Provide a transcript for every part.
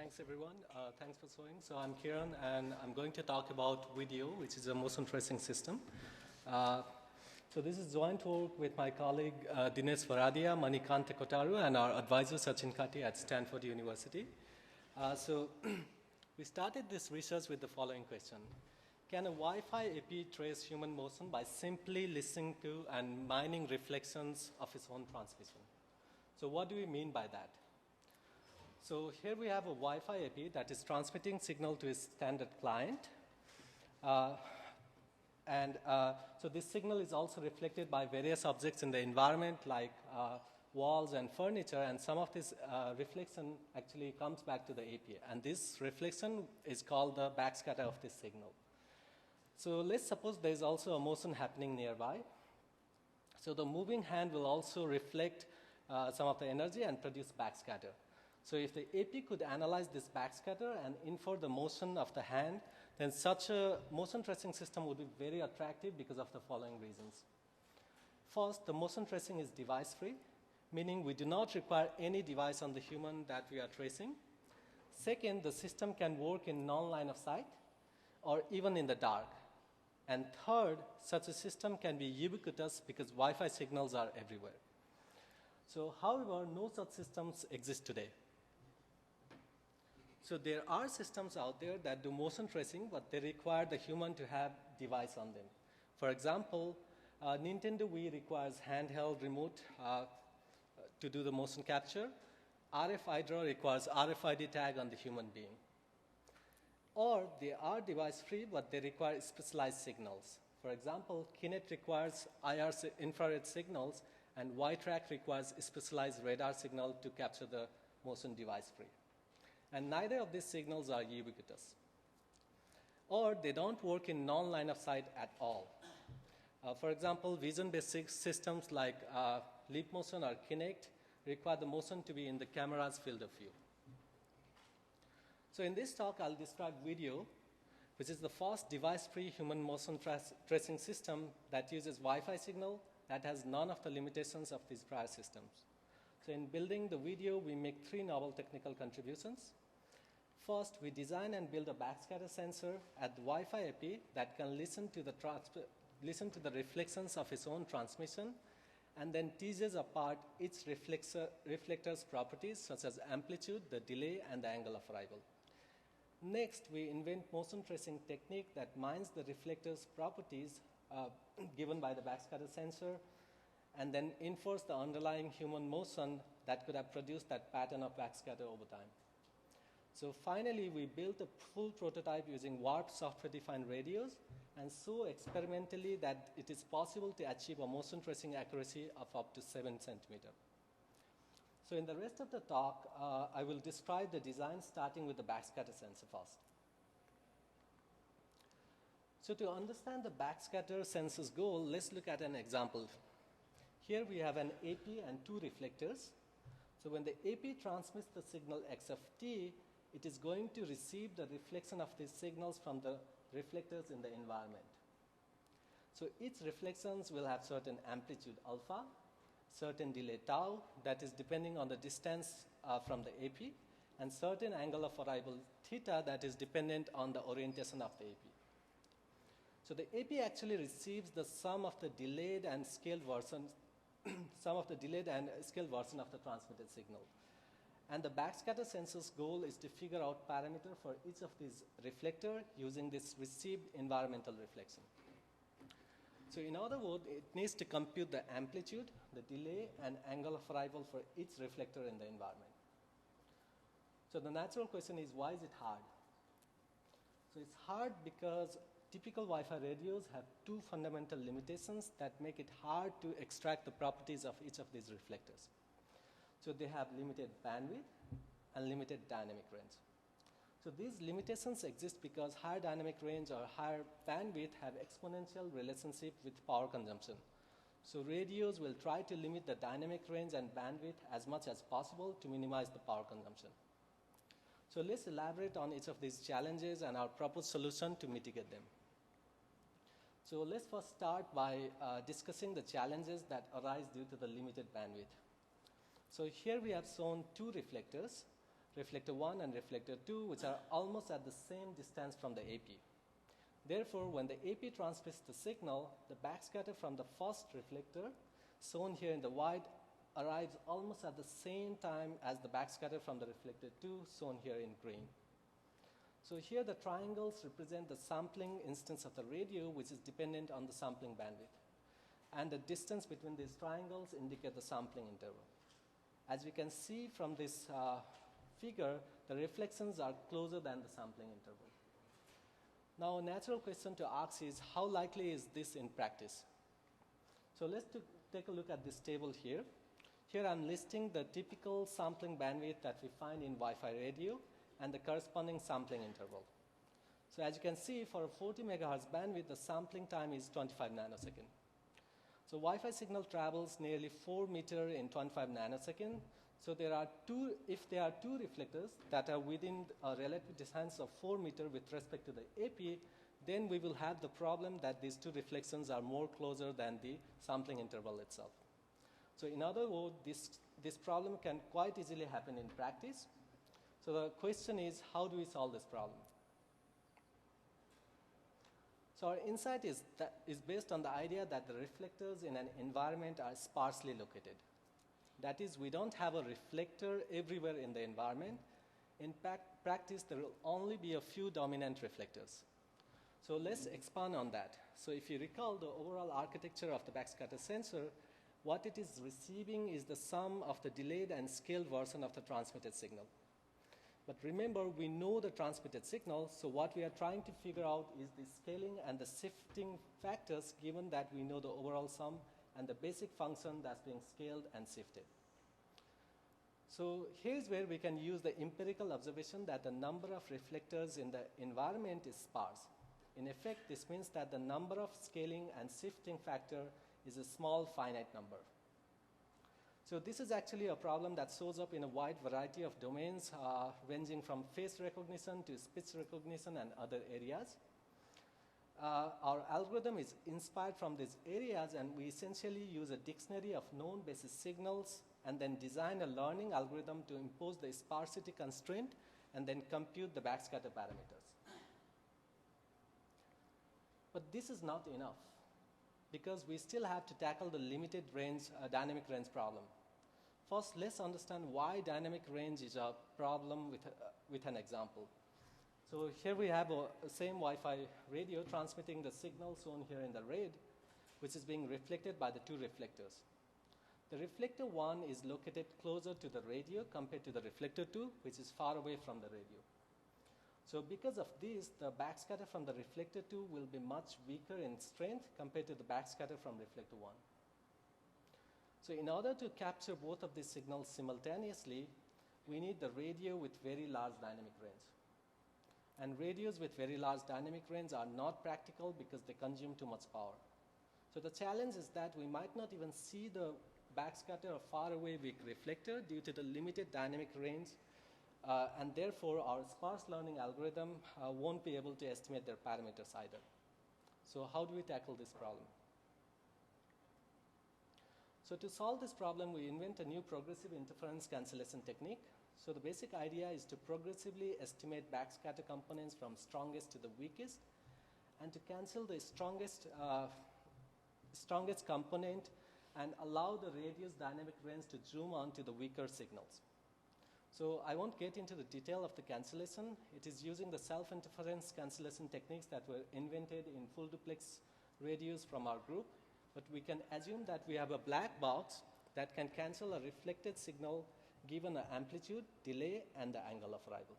Thanks everyone. Thanks for showing. So I'm Kiran and I'm going to talk about WiDeo, which is a motion tracing system. So this is joint work with my colleague Dinesh, Bharadia, Manikanta, Kotaru, and our advisor Sachin, Katti at Stanford University. So we started this research with the following question. Can a Wi-Fi AP trace human motion by simply listening to and mining reflections of its own transmission? So what do we mean by that? So here we have a Wi-Fi AP that is transmitting signal to a standard client. So this signal is also reflected by various objects in the environment like walls and furniture, and some of this reflection actually comes back to the AP. And this reflection is called the backscatter of this signal. So let's suppose there's also a motion happening nearby. So the moving hand will also reflect some of the energy and produce backscatter. So if the AP could analyze this backscatter and infer the motion of the hand, then such a motion tracing system would be very attractive because of the following reasons. First, the motion tracing is device-free, meaning we do not require any device on the human that we are tracing. Second, the system can work in non-line of sight or even in the dark. And third, such a system can be ubiquitous because Wi-Fi signals are everywhere. So, however, no such systems exist today. So there are systems out there that do motion tracing, but they require the human to have device on them. For example, Nintendo Wii requires handheld remote to do the motion capture. RFIDRA requires RFID tag on the human being. Or they are device-free, but they require specialized signals. For example, Kinect requires IR infrared signals, and Y-Track requires a specialized radar signal to capture the motion device-free. And neither of these signals are ubiquitous. Or they don't work in non-line of sight at all. For example, vision-based systems like Leap Motion or Kinect require the motion to be in the camera's field of view. So in this talk, I'll describe WiDeo, which is the first device-free human motion tracing system that uses Wi-Fi signal that has none of the limitations of these prior systems. So in building the WiDeo, we make three novel technical contributions. First, we design and build a backscatter sensor at the Wi-Fi AP that can listen to the reflections of its own transmission and then teases apart its reflector's properties such as amplitude, the delay, and the angle of arrival. Next, we invent motion tracing technique that mines the reflector's properties given by the backscatter sensor and then infers the underlying human motion that could have produced that pattern of backscatter over time. So finally, we built a full prototype using warped software-defined radios and so experimentally that it is possible to achieve a motion tracing accuracy of up to 7 centimeters. So in the rest of the talk, I will describe the design starting with the backscatter sensor first. So to understand the backscatter sensor's goal, let's look at an example. Here we have an AP and two reflectors. So when the AP transmits the signal x of t, it is going to receive the reflection of these signals from the reflectors in the environment. So each reflections will have certain amplitude alpha, certain delay tau, that is depending on the distance from the AP, and certain angle of arrival theta that is dependent on the orientation of the AP. So the AP actually receives the sum of the delayed and scaled version of the transmitted signal. And the backscatter sensor's goal is to figure out parameter for each of these reflector using this received environmental reflection. So in other words, it needs to compute the amplitude, the delay, and angle of arrival for each reflector in the environment. So the natural question is, why is it hard? So it's hard because typical Wi-Fi radios have two fundamental limitations that make it hard to extract the properties of each of these reflectors. So they have limited bandwidth and limited dynamic range. So these limitations exist because higher dynamic range or higher bandwidth have exponential relationship with power consumption. So radios will try to limit the dynamic range and bandwidth as much as possible to minimize the power consumption. So let's elaborate on each of these challenges and our proposed solution to mitigate them. So let's first start by discussing the challenges that arise due to the limited bandwidth. So here we have shown two reflectors. reflector 1 and reflector 2, which are almost at the same distance from the AP. Therefore, when the AP transmits the signal, the backscatter from the first reflector, shown here in the white, arrives almost at the same time as the backscatter from the reflector 2, shown here in green. So here the triangles represent the sampling instance of the radio, which is dependent on the sampling bandwidth. And the distance between these triangles indicate the sampling interval. As we can see from this figure, the reflections are closer than the sampling interval. Now, a natural question to ask is, how likely is this in practice? So let's take a look at this table here. Here I'm listing the typical sampling bandwidth that we find in Wi-Fi radio and the corresponding sampling interval. So as you can see, for a 40 megahertz bandwidth, the sampling time is 25 nanoseconds. So Wi-Fi signal travels nearly 4 meters in 25 nanoseconds. So if there are two reflectors that are within a relative distance of 4 meters with respect to the AP, then we will have the problem that these two reflections are more closer than the sampling interval itself. So in other words, this problem can quite easily happen in practice. So the question is, how do we solve this problem? So our insight is based on the idea that the reflectors in an environment are sparsely located. That is, we don't have a reflector everywhere in the environment. In practice, there will only be a few dominant reflectors. So let's expand on that. So if you recall the overall architecture of the backscatter sensor, what it is receiving is the sum of the delayed and scaled version of the transmitted signal. But remember, we know the transmitted signal, so what we are trying to figure out is the scaling and the shifting factors, given that we know the overall sum and the basic function that's being scaled and shifted. So here's where we can use the empirical observation that the number of reflectors in the environment is sparse. In effect, this means that the number of scaling and shifting factor is a small finite number. So this is actually a problem that shows up in a wide variety of domains, ranging from face recognition to speech recognition and other areas. Our algorithm is inspired from these areas, and we essentially use a dictionary of known basis signals and then design a learning algorithm to impose the sparsity constraint and then compute the backscatter parameters. But this is not enough, because we still have to tackle the limited range, dynamic range problem. First, let's understand why dynamic range is a problem with an example. So here we have a same Wi-Fi radio transmitting the signal shown here in the red, which is being reflected by the two reflectors. The reflector 1 is located closer to the radio compared to the reflector 2, which is far away from the radio. So because of this, the backscatter from the reflector 2 will be much weaker in strength compared to the backscatter from reflector 1. So in order to capture both of these signals simultaneously, we need the radio with very large dynamic range. And radios with very large dynamic range are not practical because they consume too much power. So the challenge is that we might not even see the backscatter of far away weak reflector due to the limited dynamic range, and therefore our sparse learning algorithm won't be able to estimate their parameters either. So how do we tackle this problem? So to solve this problem, we invent a new progressive interference cancellation technique. So the basic idea is to progressively estimate backscatter components from strongest to the weakest, and to cancel the strongest component and allow the radio's dynamic range to zoom onto the weaker signals. So I won't get into the detail of the cancellation. It is using the self-interference cancellation techniques that were invented in full duplex radios from our group. But we can assume that we have a black box that can cancel a reflected signal given an amplitude, delay, and the angle of arrival.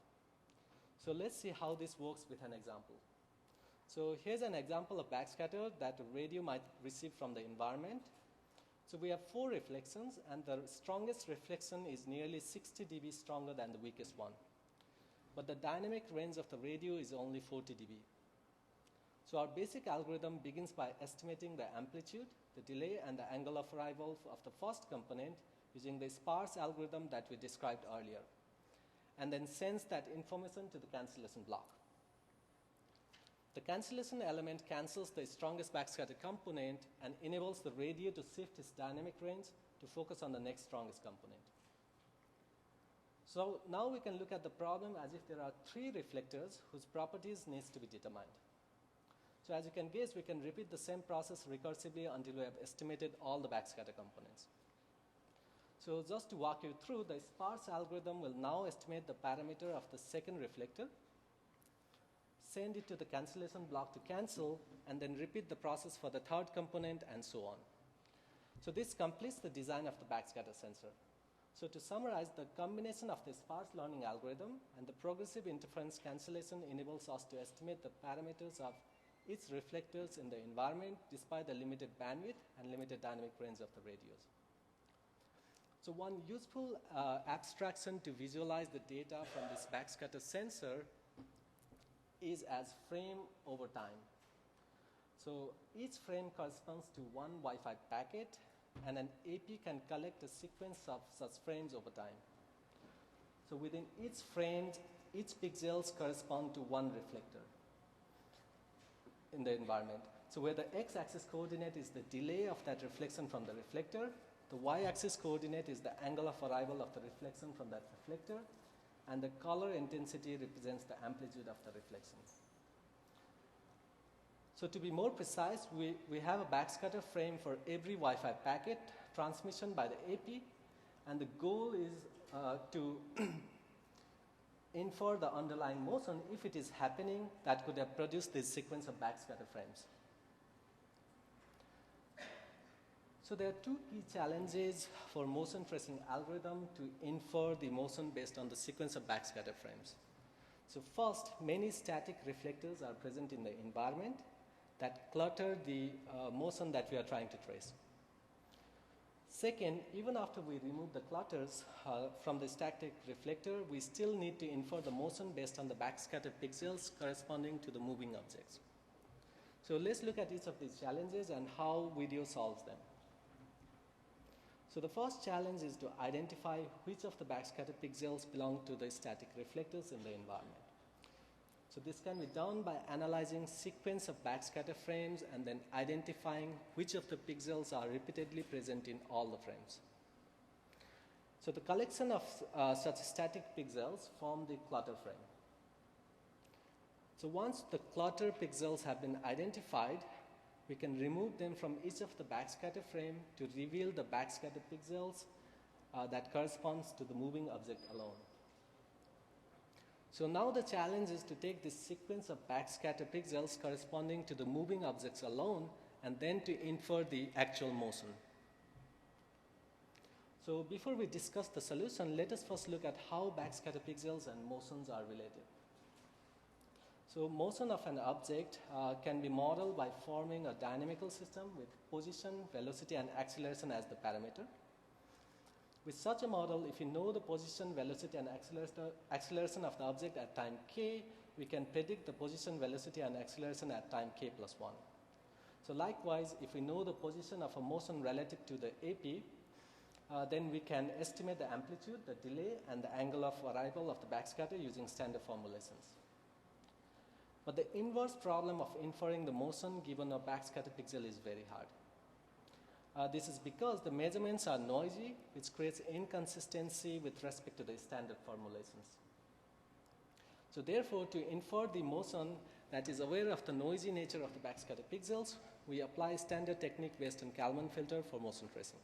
So let's see how this works with an example. So here's an example of backscatter that a radio might receive from the environment. So we have 4 reflections, and the strongest reflection is nearly 60 dB stronger than the weakest one. But the dynamic range of the radio is only 40 dB. So our basic algorithm begins by estimating the amplitude, the delay, and the angle of arrival of the first component using the sparse algorithm that we described earlier, and then sends that information to the cancellation block. The cancellation element cancels the strongest backscatter component and enables the radio to shift its dynamic range to focus on the next strongest component. So now we can look at the problem as if there are 3 reflectors whose properties needs to be determined. So as you can guess, we can repeat the same process recursively until we have estimated all the backscatter components. So just to walk you through, the sparse algorithm will now estimate the parameter of the second reflector, send it to the cancellation block to cancel, and then repeat the process for the third component and so on. So this completes the design of the backscatter sensor. So to summarize, the combination of the sparse learning algorithm and the progressive interference cancellation enables us to estimate the parameters of each reflectors in the environment despite the limited bandwidth and limited dynamic range of the radios. So one useful abstraction to visualize the data from this backscatter sensor is as frame over time. So each frame corresponds to one Wi-Fi packet, and an AP can collect a sequence of such frames over time. So within each frame, each pixels correspond to one reflector in the environment. So where the x-axis coordinate is the delay of that reflection from the reflector, the y-axis coordinate is the angle of arrival of the reflection from that reflector, and the color intensity represents the amplitude of the reflection. So to be more precise, we have a backscatter frame for every Wi-Fi packet transmission by the AP, and the goal is to infer the underlying motion if it is happening that could have produced this sequence of backscatter frames. So there are 2 key challenges for motion tracing algorithm to infer the motion based on the sequence of backscatter frames. So first, many static reflectors are present in the environment that clutter the motion that we are trying to trace. Second, even after we remove the clutters from the static reflector, we still need to infer the motion based on the backscatter pixels corresponding to the moving objects. So let's look at each of these challenges and how WiDeo solves them. So the first challenge is to identify which of the backscatter pixels belong to the static reflectors in the environment. So this can be done by analyzing sequence of backscatter frames and then identifying which of the pixels are repeatedly present in all the frames. So the collection of such static pixels form the clutter frame. So once the clutter pixels have been identified, we can remove them from each of the backscatter frame to reveal the backscatter pixels that corresponds to the moving object alone. So now the challenge is to take this sequence of backscatter pixels corresponding to the moving objects alone and then to infer the actual motion. So before we discuss the solution, let us first look at how backscatter pixels and motions are related. So motion of an object can be modeled by forming a dynamical system with position, velocity, and acceleration as the parameter. With such a model, if you know the position, velocity, and acceleration of the object at time k, we can predict the position, velocity, and acceleration at time k plus 1. So likewise, if we know the position of a motion relative to the AP, then we can estimate the amplitude, the delay, and the angle of arrival of the backscatter using standard formulations. But the inverse problem of inferring the motion given a backscatter pixel is very hard. This is because the measurements are noisy, which creates inconsistency with respect to the standard formulations. So therefore, to infer the motion that is aware of the noisy nature of the backscatter pixels, we apply standard technique based on Kalman filter for motion tracing.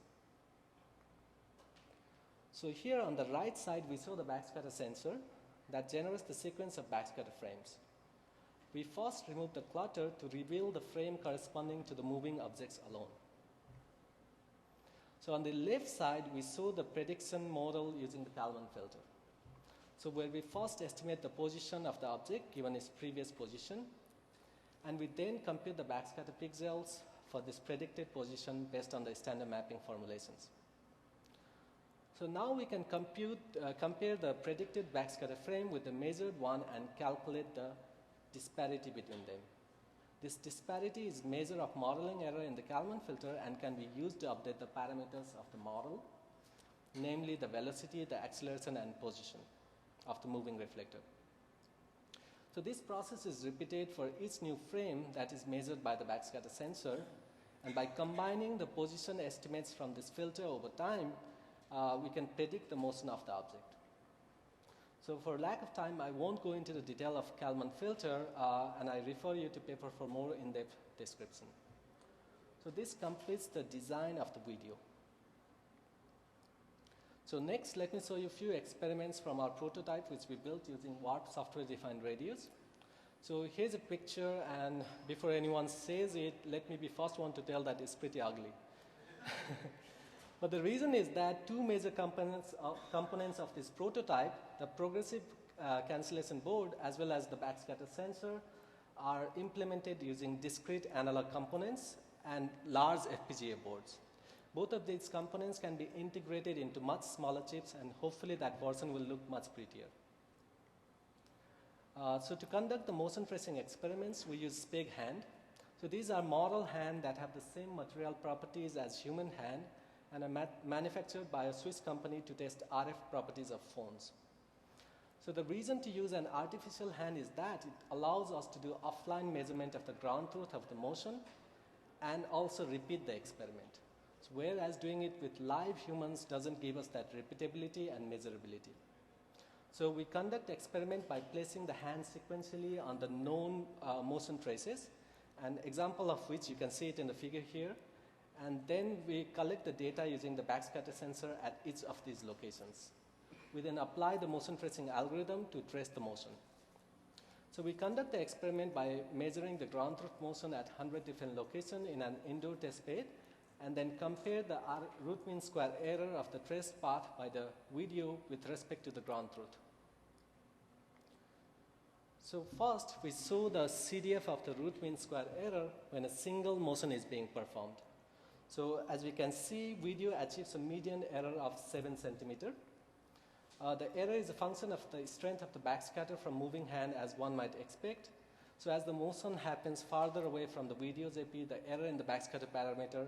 So here on the right side, we show the backscatter sensor that generates the sequence of backscatter frames. We first remove the clutter to reveal the frame corresponding to the moving objects alone. So on the left side, we show the prediction model using the Kalman filter. So where we first estimate the position of the object given its previous position, and we then compute the backscatter pixels for this predicted position based on the standard mapping formulations. So now we can compare the predicted backscatter frame with the measured one and calculate the disparity between them. This disparity is measure of modeling error in the Kalman filter and can be used to update the parameters of the model, namely the velocity, the acceleration, and position of the moving reflector. So this process is repeated for each new frame that is measured by the backscatter sensor, and by combining the position estimates from this filter over time, we can predict the motion of the object. So for lack of time, I won't go into the detail of Kalman filter, and I refer you to paper for more in-depth description. So this completes the design of the video. So next, let me show you a few experiments from our prototype, which we built using WARP software-defined radios. So here's a picture, and before anyone says it, let me be first one to tell that it's pretty ugly. But the reason is that two major components of this prototype, the progressive cancellation board as well as the backscatter sensor, are implemented using discrete analog components and large FPGA boards. Both of these components can be integrated into much smaller chips, and hopefully that version will look much prettier. So to conduct the motion tracing experiments, we use SPEG hand. So these are model hand that have the same material properties as human hand and are manufactured by a Swiss company to test RF properties of phones. So the reason to use an artificial hand is that it allows us to do offline measurement of the ground truth of the motion and also repeat the experiment. So whereas doing it with live humans doesn't give us that repeatability and measurability. So we conduct experiment by placing the hand sequentially on the known motion traces, an example of which you can see it in the figure here. And then we collect the data using the backscatter sensor at each of these locations. We then apply the motion tracing algorithm to trace the motion. So we conduct the experiment by measuring the ground truth motion at 100 different locations in an indoor test bed, and then compare the root mean square error of the traced path by the WiDeo with respect to the ground truth. So first, we show the CDF of the root mean square error when a single motion is being performed. So as we can see, WiDeo achieves a median error of 7 centimeters. The error is a function of the strength of the backscatter from moving hand, as one might expect. So as the motion happens farther away from the WiDeo's AP, the error in the backscatter parameter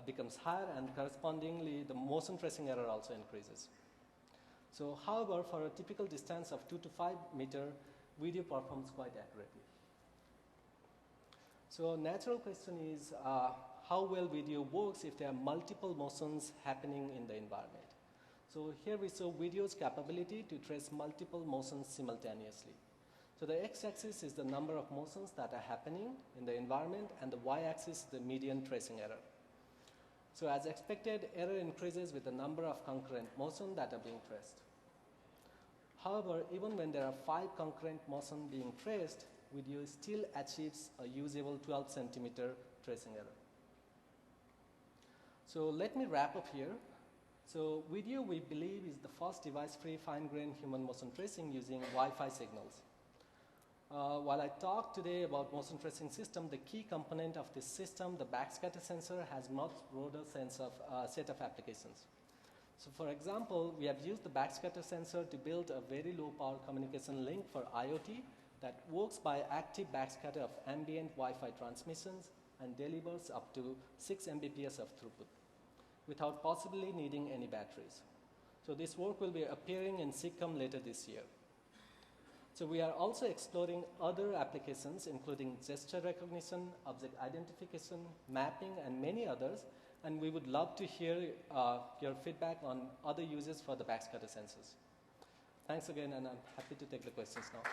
becomes higher, and correspondingly, the motion tracing error also increases. So however, for a typical distance of 2 to 5 meters, WiDeo performs quite accurately. So a natural question is, how well WiDeo works if there are multiple motions happening in the environment. So here we show WiDeo's capability to trace multiple motions simultaneously. So the x-axis is the number of motions that are happening in the environment, and the y-axis is the median tracing error. So as expected, error increases with the number of concurrent motions that are being traced. However, even when there are 5 concurrent motions being traced, WiDeo still achieves a usable 12 centimeter tracing error. So let me wrap up here. So WiDeo, we believe, is the first device-free fine-grained human motion tracing using Wi-Fi signals. While I talk today about motion tracing system, the key component of this system, the backscatter sensor, has much broader set of applications. So for example, we have used the backscatter sensor to build a very low power communication link for IoT that works by active backscatter of ambient Wi-Fi transmissions and delivers up to 6 Mbps of throughput without possibly needing any batteries. So this work will be appearing in SIGCOMM later this year. So we are also exploring other applications, including gesture recognition, object identification, mapping, and many others. And we would love to hear your feedback on other uses for the backscatter sensors. Thanks again, and I'm happy to take the questions now.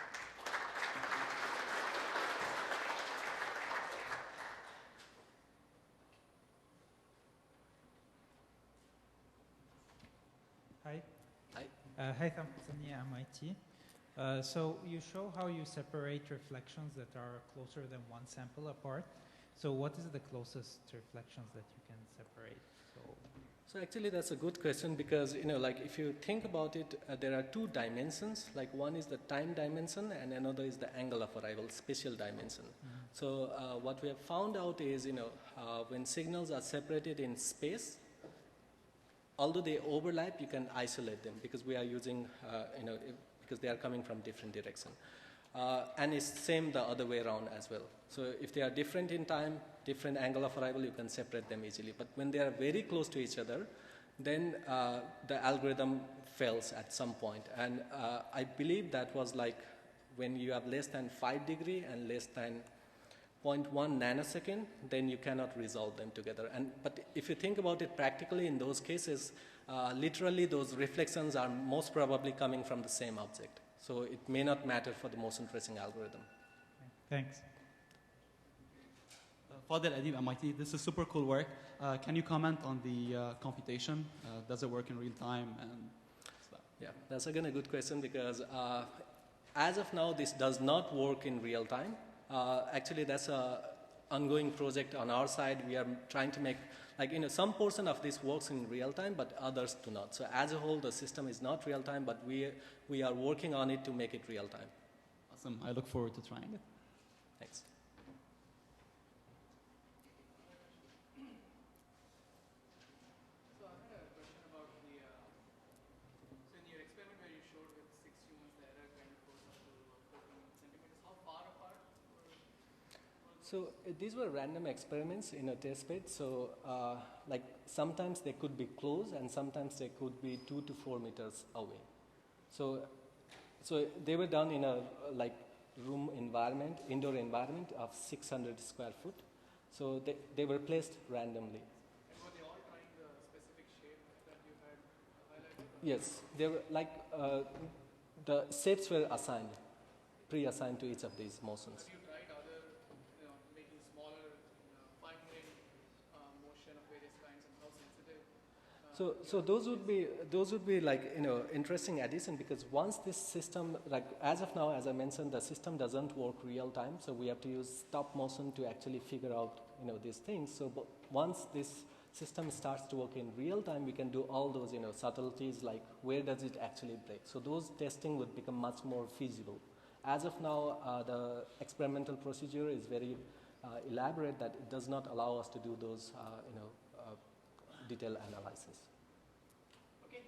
Hi. Hi. Hi, Thamsani, MIT. So you show how you separate reflections that are closer than one sample apart. So what is the closest reflections that you can separate? So actually that's a good question, because like if you think about it, there are 2 dimensions. Like one is the time dimension and another is the angle of arrival, spatial dimension. Mm-hmm. So what we have found out is when signals are separated in space, although they overlap, you can isolate them because we are using because they are coming from different directions. And it's same the other way around as well. So if they are different in time, different angle of arrival, you can separate them easily. But when they are very close to each other, then the algorithm fails at some point. And I believe that was like when you have less than 5 degrees and less than 0.1 nanosecond, then you cannot resolve them together. But if you think about it practically in those cases, literally those reflections are most probably coming from the same object. So it may not matter for the motion tracing algorithm. Thanks. Fadel Adib, MIT, this is super cool work. Can you comment on the computation? Does it work in real time? And stuff? Yeah, that's again a good question because as of now, this does not work in real time. Actually, that's an ongoing project on our side. We are trying to make, some portion of this works in real time, but others do not. So as a whole, the system is not real time, but we are working on it to make it real time. Awesome. I look forward to trying it. Thanks. So I had a question about the, so in your experiment where you showed with 6 humans, the error kind of goes up to 14 centimeters. How far apart were So these were random experiments in a test bed. So sometimes they could be close and sometimes they could be 2 to 4 meters away. So they were done in a room environment, indoor environment of 600 square foot. So they were placed randomly. And were they all trying the specific shape that you had highlighted? Yes, they were the shapes were assigned, pre-assigned to each of these motions. Have you tried other, making smaller, fine-grained motion of various kinds and how sensitive? So those would be interesting addition because once this system, as of now, as I mentioned, the system doesn't work real time. So we have to use stop motion to actually figure out these things. So once this system starts to work in real time, we can do all those subtleties like where does it actually break. So those testing would become much more feasible. As of now, the experimental procedure is very elaborate that it does not allow us to do those detailed analysis. Okay,